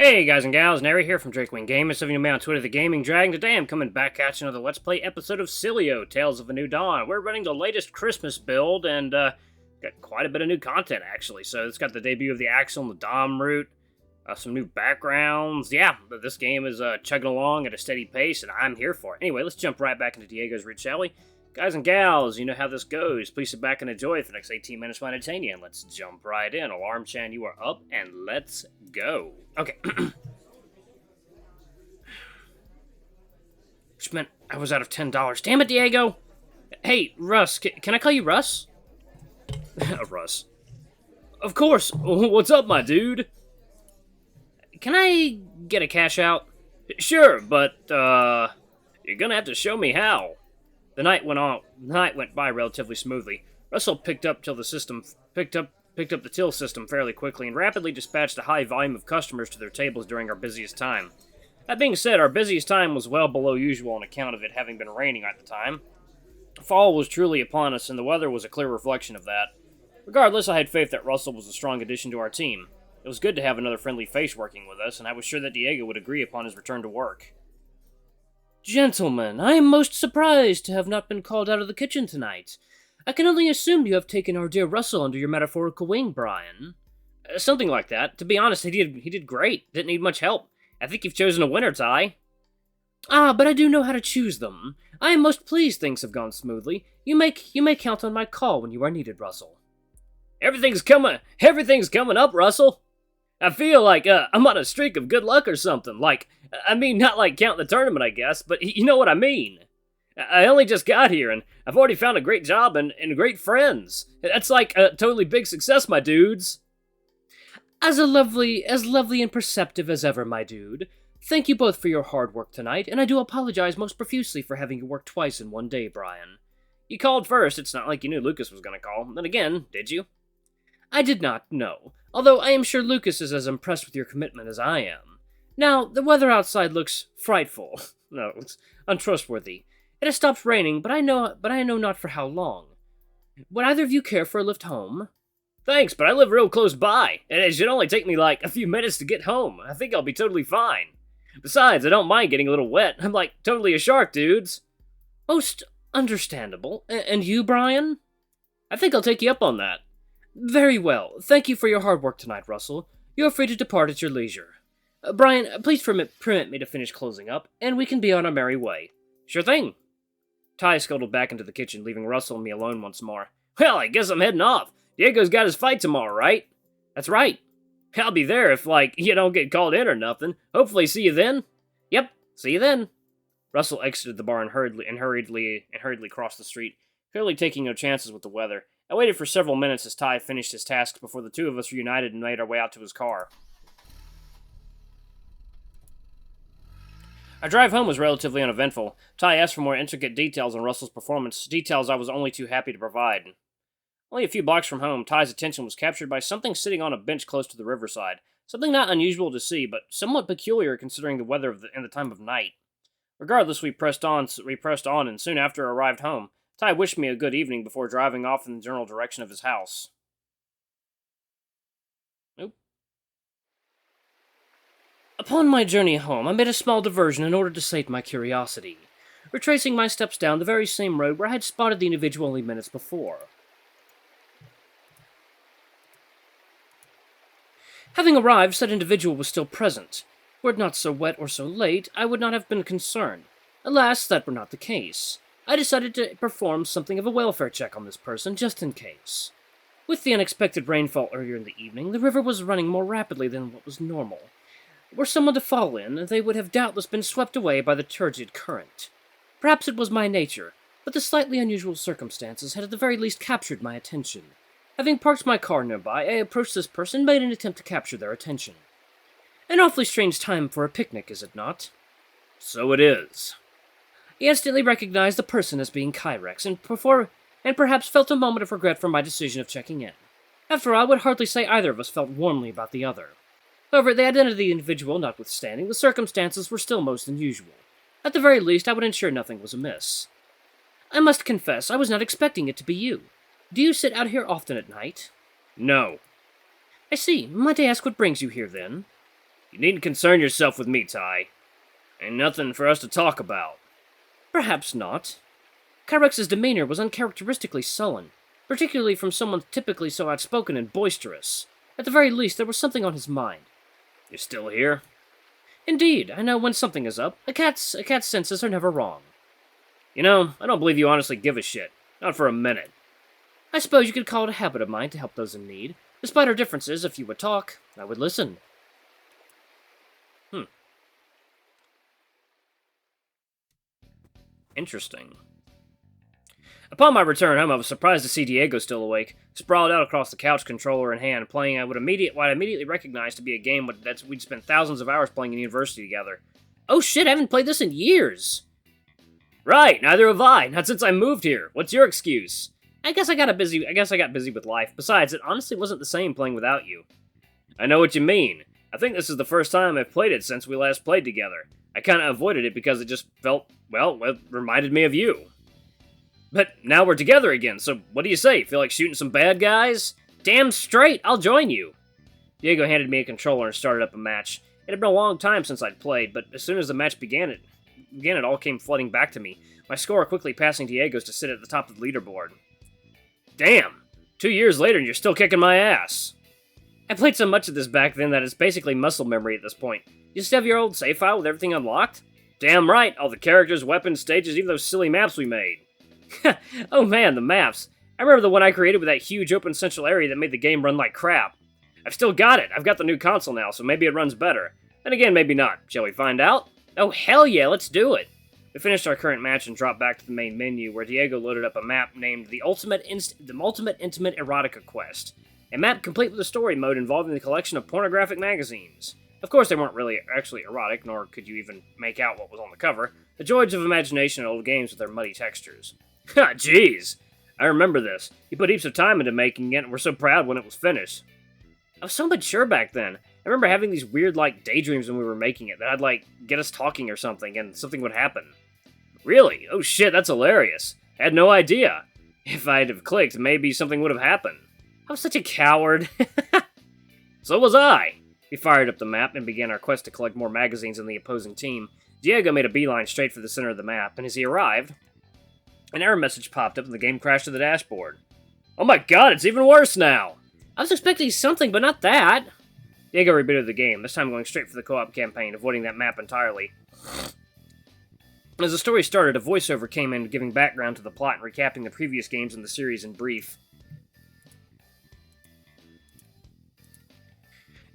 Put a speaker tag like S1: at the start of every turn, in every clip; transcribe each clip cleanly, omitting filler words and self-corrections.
S1: Hey guys and gals, Nary here from Drakewing Gaming. Some of you know me on Twitter, the Gaming Dragon. Today I'm coming back at you another Let's Play episode of Sileo, Tales of a New Dawn. We're running the latest Christmas build and got quite a bit of new content actually. So it's got the debut of the Axel and the Dom route, some new backgrounds. Yeah, this game is chugging along at a steady pace and I'm here for it. Anyway, let's jump right back into Diego's route, shall we? Guys and gals, you know how this goes. Please sit back and enjoy for the next 18 minutes while I entertain you. And let's jump right in. Alarm Chan, you are up, and let's go. Okay. Which meant I was out of $10. Damn it, Diego! Hey, Russ, can I call you Russ? Russ. Of course. What's up, my dude? Can I get a cash out? Sure, but, you're gonna have to show me how. The night went by relatively smoothly. Russell picked up the till system fairly quickly and rapidly dispatched a high volume of customers to their tables during our busiest time. That being said, our busiest time was well below usual on account of it having been raining at the time. Fall was truly upon us, and the weather was a clear reflection of that. Regardless, I had faith that Russell was a strong addition to our team. It was good to have another friendly face working with us, and I was sure that Diego would agree upon his return to work. Gentlemen, I am most surprised to have not been called out of the kitchen tonight. I can only assume you have taken our dear Russell under your metaphorical wing, Brian. Something like that. To be honest, he did great. Didn't need much help. I think you've chosen a winner, Ty. Ah, but I do know how to choose them. I am most pleased things have gone smoothly. You may count on my call when you are needed, Russell. Everything's coming up, Russell. I feel like, I'm on a streak of good luck or something. Not like counting the tournament, I guess, but you know what I mean. I only just got here, and I've already found a great job and great friends. That's like a totally big success, my dudes. As lovely and perceptive as ever, my dude. Thank you both for your hard work tonight, and I do apologize most profusely for having you work twice in one day, Brian. You called first, it's not like you knew Lucas was gonna call. Then again, did you? I did not, no. Although I am sure Lucas is as impressed with your commitment as I am. Now, the weather outside looks frightful. No, it's untrustworthy. It has stopped raining, but I know not for how long. Would either of you care for a lift home? Thanks, but I live real close by, and it should only take me like a few minutes to get home. I think I'll be totally fine. Besides, I don't mind getting a little wet. I'm like totally a shark, dudes. Most understandable. And you, Brian? I think I'll take you up on that. Very well. Thank you for your hard work tonight, Russell. You are free to depart at your leisure. Brian, please permit me to finish closing up, and we can be on our merry way. Sure thing. Ty scuttled back into the kitchen, leaving Russell and me alone once more. Well, I guess I'm heading off. Diego's got his fight tomorrow, right? That's right. I'll be there if, you don't get called in or nothing. Hopefully see you then. Yep, see you then. Russell exited the bar and hurriedly crossed the street, clearly taking no chances with the weather. I waited for several minutes as Ty finished his tasks before the two of us reunited and made our way out to his car. Our drive home was relatively uneventful. Ty asked for more intricate details on Russell's performance, details I was only too happy to provide. Only a few blocks from home, Ty's attention was captured by something sitting on a bench close to the riverside. Something not unusual to see, but somewhat peculiar considering the weather and the time of night. Regardless, we pressed on, and soon after arrived home, Ty wished me a good evening before driving off in the general direction of his house. Nope. Upon my journey home, I made a small diversion in order to sate my curiosity, retracing my steps down the very same road where I had spotted the individual only minutes before. Having arrived, said individual was still present. Were it not so wet or so late, I would not have been concerned. Alas, that were not the case. I decided to perform something of a welfare check on this person, just in case. With the unexpected rainfall earlier in the evening, the river was running more rapidly than what was normal. Were someone to fall in, they would have doubtless been swept away by the turgid current. Perhaps it was my nature, but the slightly unusual circumstances had at the very least captured my attention. Having parked my car nearby, I approached this person and made an attempt to capture their attention. An awfully strange time for a picnic, is it not? So it is. He instantly recognized the person as being Kyrex, and perhaps felt a moment of regret for my decision of checking in. After all, I would hardly say either of us felt warmly about the other. However, the identity of the individual notwithstanding, the circumstances were still most unusual. At the very least, I would ensure nothing was amiss. I must confess, I was not expecting it to be you. Do you sit out here often at night? No. I see. Might I ask what brings you here, then? You needn't concern yourself with me, Ty. Ain't nothing for us to talk about. Perhaps not. Kyrex's demeanor was uncharacteristically sullen, particularly from someone typically so outspoken and boisterous. At the very least, there was something on his mind.
S2: You're still here?
S1: Indeed, I know when something is up. A cat's senses are never wrong.
S2: You know, I don't believe you honestly give a shit. Not for a minute.
S1: I suppose you could call it a habit of mine to help those in need. Despite our differences, if you would talk, I would listen.
S2: Interesting. Upon my return home, I was surprised to see Diego still awake, sprawled out across the couch, controller in hand, playing what I immediately recognized to be a game that we'd spent thousands of hours playing in university together.
S1: Oh shit, I haven't played this in years!
S2: Right, neither have I, not since I moved here. What's your excuse?
S1: I guess I got busy with life. Besides, it honestly wasn't the same playing without you.
S2: I know what you mean. I think this is the first time I've played it since we last played together. I kinda avoided it because it just felt, well, it reminded me of you. But now we're together again, so what do you say? Feel like shooting some bad guys?
S1: Damn straight, I'll join you.
S2: Diego handed me a controller and started up a match. It had been a long time since I'd played, but as soon as the match began, it all came flooding back to me, my score quickly passing Diego's to sit at the top of the leaderboard. Damn! 2 years later and you're still kicking my ass!
S1: I played so much of this back then that it's basically muscle memory at this point. You still have your old save file with everything unlocked?
S2: Damn right! All the characters, weapons, stages, even those silly maps we made.
S1: Oh man, the maps. I remember the one I created with that huge open central area that made the game run like crap.
S2: I've still got it. I've got the new console now, so maybe it runs better. Then again, maybe not. Shall we find out?
S1: Oh hell yeah, let's do it.
S2: We finished our current match and dropped back to the main menu, where Diego loaded up a map named the Ultimate Intimate Erotica Quest. A map complete with a story mode involving the collection of pornographic magazines. Of course, they weren't really actually erotic, nor could you even make out what was on the cover. The joys of imagination in old games with their muddy textures.
S1: Ha, jeez! I remember this. You put heaps of time into making it, and were so proud when it was finished.
S2: I was so mature back then. I remember having these weird, daydreams when we were making it, that I'd, get us talking or something, and something would happen.
S1: Really? Oh shit, that's hilarious. I had no idea. If I'd have clicked, maybe something would have happened.
S2: I was such a coward.
S1: So was I. We fired up the map and began our quest to collect more magazines in the opposing team. Diego made a beeline straight for the center of the map, and as he arrived, an error message popped up and the game crashed to the dashboard.
S2: Oh my god, it's even worse now!
S1: I was expecting something, but not that.
S2: Diego rebooted the game, this time going straight for the co-op campaign, avoiding that map entirely. As the story started, a voiceover came in giving background to the plot and recapping the previous games in the series in brief.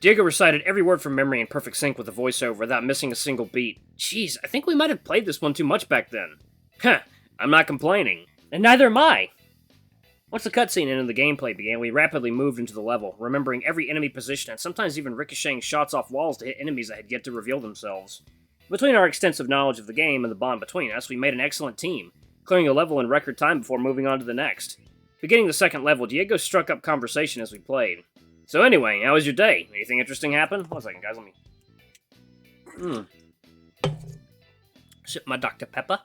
S2: Diego recited every word from memory in perfect sync with the voiceover without missing a single beat.
S1: Jeez, I think we might have played this one too much back then.
S2: Huh, I'm not complaining.
S1: And neither am I.
S2: Once the cutscene and the gameplay began, we rapidly moved into the level, remembering every enemy position and sometimes even ricocheting shots off walls to hit enemies that had yet to reveal themselves. Between our extensive knowledge of the game and the bond between us, we made an excellent team, clearing a level in record time before moving on to the next. Beginning the second level, Diego struck up conversation as we played. So anyway, how was your day? Anything interesting happen? 1 second, guys, let me...
S1: Sip my Dr. Pepper.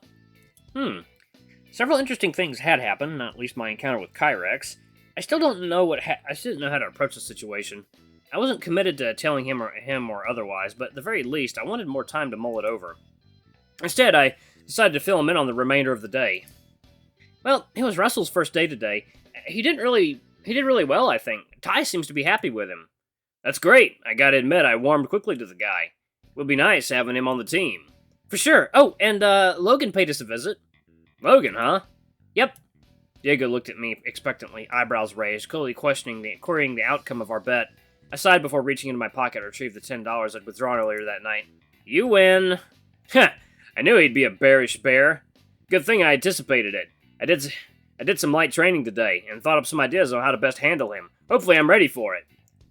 S1: Several interesting things had happened, not least my encounter with Kyrex. I still didn't know how to approach the situation. I wasn't committed to telling him or otherwise, but at the very least, I wanted more time to mull it over. Instead, I decided to fill him in on the remainder of the day. Well, it was Russell's first day today. He did really well, I think. Ty seems to be happy with him.
S2: That's great. I gotta admit, I warmed quickly to the guy. Would be nice having him on the team.
S1: For sure. Oh, and Logan paid us a visit.
S2: Logan, huh?
S1: Yep.
S2: Diego looked at me expectantly, eyebrows raised, clearly querying the outcome of our bet. I sighed before reaching into my pocket to retrieve the $10 I'd withdrawn earlier that night.
S1: You win.
S2: Heh, I knew he'd be a bearish bear. Good thing I anticipated it. I did some light training today, and thought up some ideas on how to best handle him. Hopefully I'm ready for it.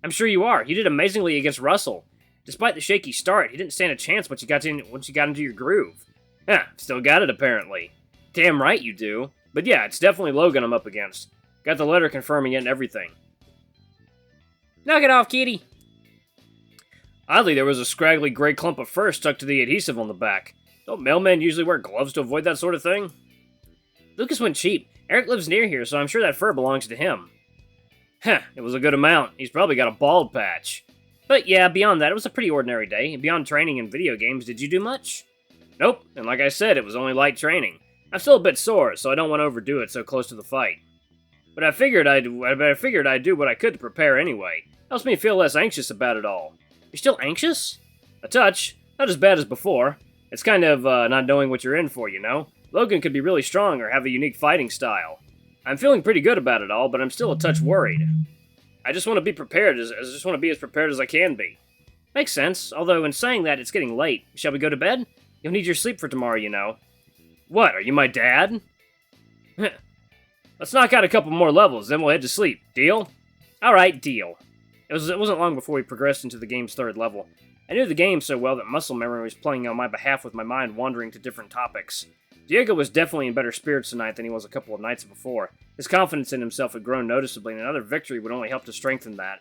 S1: I'm sure you are. You did amazingly against Russell. Despite the shaky start, he didn't stand a chance once you got into your groove.
S2: Huh, still got it apparently.
S1: Damn right you do.
S2: But yeah, it's definitely Logan I'm up against. Got the letter confirming it and everything.
S1: Knock it off, kitty.
S2: Oddly, there was a scraggly gray clump of fur stuck to the adhesive on the back. Don't mailmen usually wear gloves to avoid that sort of thing?
S1: Lucas went cheap. Eric lives near here, so I'm sure that fur belongs to him.
S2: Heh, it was a good amount. He's probably got a bald patch. But yeah, beyond that, it was a pretty ordinary day. Beyond training and video games, did you do much? Nope, and like I said, it was only light training. I'm still a bit sore, so I don't want to overdo it so close to the fight. But I figured I'd do what I could to prepare anyway. Helps me feel less anxious about it all. You're still anxious? A touch. Not as bad as before. It's kind of not knowing what you're in for, you know? Logan could be really strong or have a unique fighting style. I'm feeling pretty good about it all, but I'm still a touch worried. I just want to be prepared as prepared as I can be. Makes sense, although in saying that, it's getting late. Shall we go to bed? You'll need your sleep for tomorrow, you know. What, are you my dad? Let's knock out a couple more levels, then we'll head to sleep. Deal? Alright, deal. It wasn't long before we progressed into the game's third level. I knew the game so well that muscle memory was playing on my behalf with my mind wandering to different topics. Diego was definitely in better spirits tonight than he was a couple of nights before. His confidence in himself had grown noticeably, and another victory would only help to strengthen that.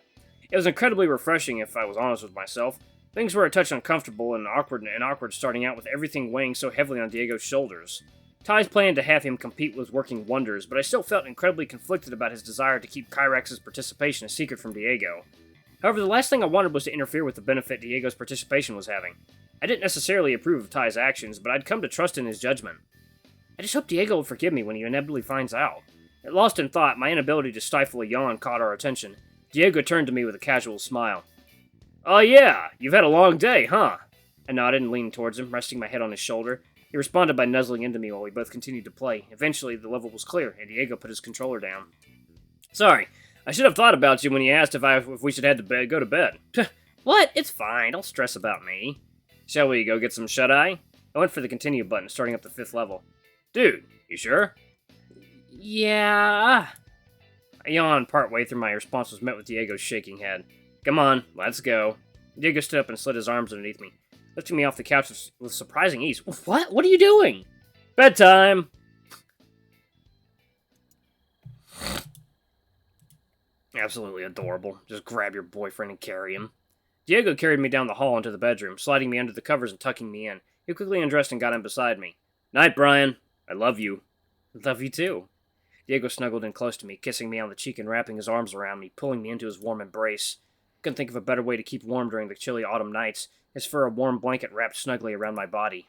S2: It was incredibly refreshing, if I was honest with myself. Things were a touch uncomfortable and awkward starting out with everything weighing so heavily on Diego's shoulders. Ty's plan to have him compete was working wonders, but I still felt incredibly conflicted about his desire to keep Kyrax's participation a secret from Diego. However, the last thing I wanted was to interfere with the benefit Diego's participation was having. I didn't necessarily approve of Ty's actions, but I'd come to trust in his judgment. I just hope Diego will forgive me when he inevitably finds out. Lost in thought, my inability to stifle a yawn caught our attention. Diego turned to me with a casual smile. "Oh yeah, you've had a long day, huh?" I nodded and leaned towards him, resting my head on his shoulder. He responded by nuzzling into me while we both continued to play. Eventually, the level was clear, and Diego put his controller down. "Sorry, I should have thought about you when you asked if we should go to bed." "What? It's fine, don't stress about me." "Shall we go get some shut-eye?" I went for the continue button, starting up the 5th level. "Dude, you sure?" "Yeah." I yawned partway through my response was met with Diego's shaking head. "Come on, let's go." Diego stood up and slid his arms underneath me, lifting me off the couch with surprising ease. "What? What are you doing?" "Bedtime!" Absolutely adorable. Just grab your boyfriend and carry him. Diego carried me down the hall into the bedroom, sliding me under the covers and tucking me in. He quickly undressed and got in beside me. "Night, Brian. I love you." "Love you too." Diego snuggled in close to me, kissing me on the cheek and wrapping his arms around me, pulling me into his warm embrace. Couldn't think of a better way to keep warm during the chilly autumn nights, his fur a warm blanket wrapped snugly around my body.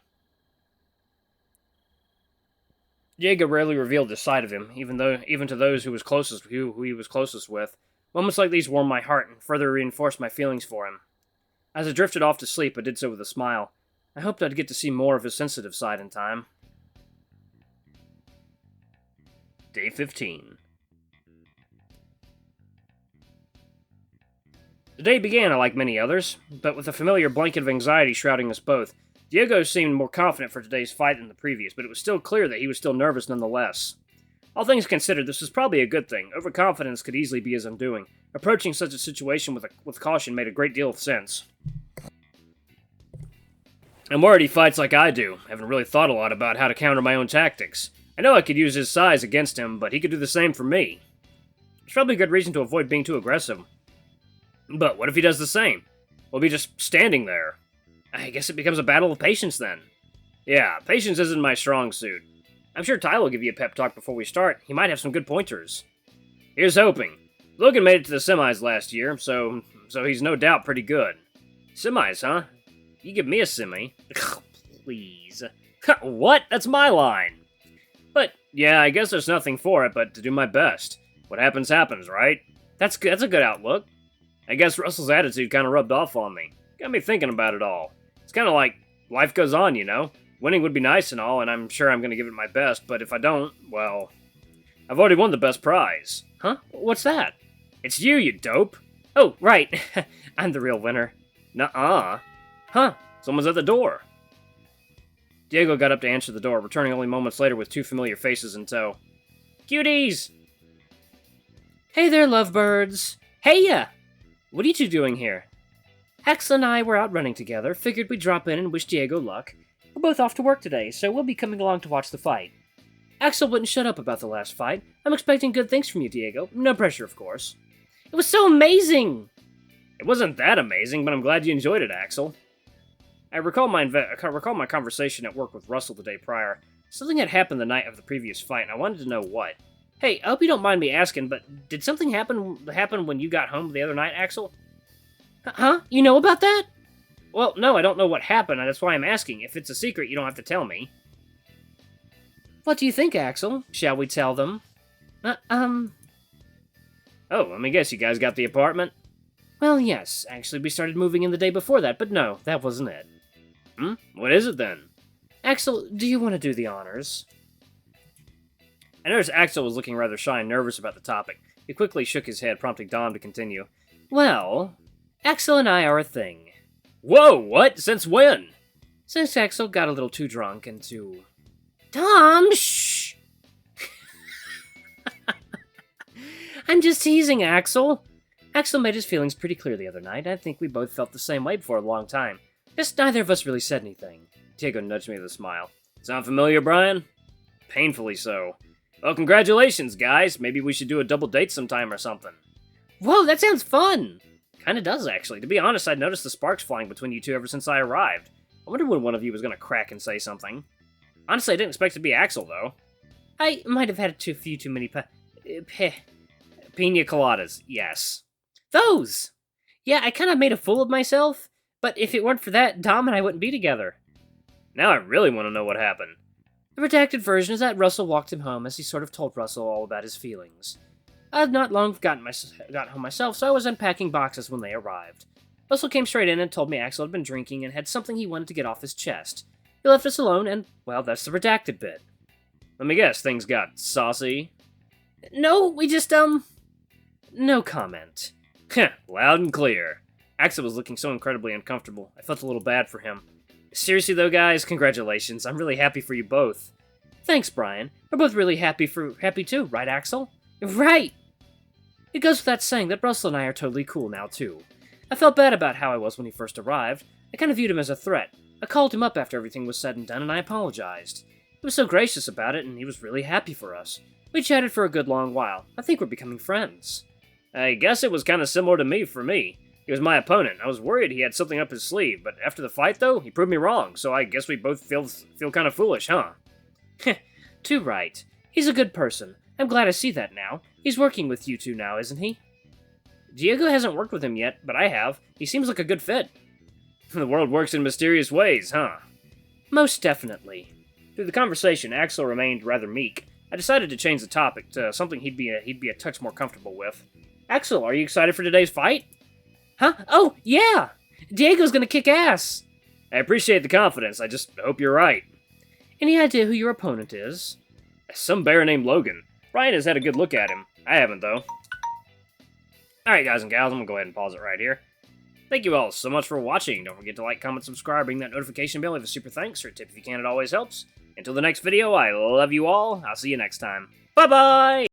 S2: Diego rarely revealed this side of him, even to those who he was closest with. Moments like these warmed my heart and further reinforced my feelings for him. As I drifted off to sleep, I did so with a smile. I hoped I'd get to see more of his sensitive side in time. Day 15. The day began like many others, but with a familiar blanket of anxiety shrouding us both. Diego seemed more confident for today's fight than the previous, but it was still clear that he was still nervous nonetheless. All things considered, this was probably a good thing. Overconfidence could easily be his undoing. Approaching such a situation with caution made a great deal of sense. I'm worried he fights like I do. I haven't really thought a lot about how to counter my own tactics. I know I could use his size against him, but he could do the same for me. There's probably a good reason to avoid being too aggressive. But what if he does the same? We'll be just standing there. I guess it becomes a battle of patience then. Yeah, patience isn't my strong suit. I'm sure Ty will give you a pep talk before we start. He might have some good pointers. Here's hoping. Logan made it to the semis last year, so he's no doubt pretty good. Semis, huh? You give me a semi. Please. What? That's my line. But, yeah, I guess there's nothing for it but to do my best. What happens, happens, right? That's good. That's a good outlook. I guess Russell's attitude kind of rubbed off on me. Got me thinking about it all. It's kind of like life goes on, you know? Winning would be nice and all, and I'm sure I'm going to give it my best, but if I don't, well, I've already won the best prize. Huh? What's that? It's you, you dope. Oh, right. I'm the real winner. Nuh-uh. Huh. Someone's at the door. Diego got up to answer the door, returning only moments later with two familiar faces in tow. Cuties! Hey there, lovebirds. Hey-ya! What are you two doing here? Axel and I were out running together, figured we'd drop in and wish Diego luck. We're both off to work today, so we'll be coming along to watch the fight. Axel wouldn't shut up about the last fight. I'm expecting good things from you, Diego. No pressure, of course. It was so amazing! It wasn't that amazing, but I'm glad you enjoyed it, Axel. I recall my conversation at work with Russell the day prior. Something had happened the night of the previous fight, and I wanted to know what. Hey, I hope you don't mind me asking, but did something happen when you got home the other night, Axel?
S1: Huh? You know about that? Well, no, I don't know what happened, and that's why I'm asking. If it's a secret, you don't have to tell me. What do you think, Axel? Shall we tell them? Oh,
S2: let me guess, you guys got the apartment?
S1: Well, yes. Actually, we started moving in the day before that, but no, that wasn't it.
S2: What is it then?
S1: Axel, do you want to do the honors?
S2: I noticed Axel was looking rather shy and nervous about the topic. He quickly shook his head, prompting Dom to continue.
S1: Well, Axel and I are a thing.
S2: Whoa, what? Since when?
S1: Since Axel got a little too drunk and too... Tom, shh! I'm just teasing, Axel. Axel made his feelings pretty clear the other night. I think we both felt the same way for a long time. Just neither of us really said anything.
S2: Diego nudged me with a smile. Sound familiar, Brian? Painfully so. Well, congratulations, guys. Maybe we should do a double date sometime or something.
S1: Whoa, that sounds fun!
S2: Kinda does, actually. To be honest, I'd noticed the sparks flying between you two ever since I arrived. I wondered when one of you was gonna crack and say something. Honestly, I didn't expect it to be Axel, though.
S1: I might have had too many
S2: Pina coladas, yes.
S1: Those! Yeah, I kind of made a fool of myself, but if it weren't for that, Dom and I wouldn't be together.
S2: Now I really want to know what happened.
S1: The redacted version is that Russell walked him home as he sort of told Russell all about his feelings. I had not long got home myself, so I was unpacking boxes when they arrived. Russell came straight in and told me Axel had been drinking and had something he wanted to get off his chest. He left us alone, and, well, that's the redacted bit.
S2: Let me guess, things got saucy?
S1: No, we just, no comment.
S2: Heh, loud and clear. Axel was looking so incredibly uncomfortable. I felt a little bad for him. Seriously though, guys, congratulations. I'm really happy for you both.
S1: Thanks, Brian. We're both really happy too, right, Axel? Right! It goes without saying that Russell and I are totally cool now, too. I felt bad about how I was when he first arrived. I kind of viewed him as a threat. I called him up after everything was said and done, and I apologized. He was so gracious about it, and he was really happy for us. We chatted for a good long while. I think we're becoming friends.
S2: I guess it was kind of similar to me for me. He was my opponent. I was worried he had something up his sleeve, but after the fight, though, he proved me wrong, so I guess we both feel kind of foolish, huh?
S1: Too right. He's a good person. I'm glad I see that now. He's working with you two now, isn't he?
S2: Diego hasn't worked with him yet, but I have. He seems like a good fit. The world works in mysterious ways, huh?
S1: Most definitely.
S2: Through the conversation, Axel remained rather meek. I decided to change the topic to something he'd be a touch more comfortable with. Axel, are you excited for today's fight?
S1: Huh? Oh, yeah! Diego's gonna kick ass!
S2: I appreciate the confidence, I just hope you're right.
S1: Any idea who your opponent is?
S2: Some bear named Logan. Ryan has had a good look at him. I haven't, though. Alright, guys and gals, I'm gonna go ahead and pause it right here. Thank you all so much for watching. Don't forget to like, comment, subscribe, ring that notification bell, leave a super thanks, or a tip if you can, it always helps. Until the next video, I love you all. I'll see you next time. Bye-bye!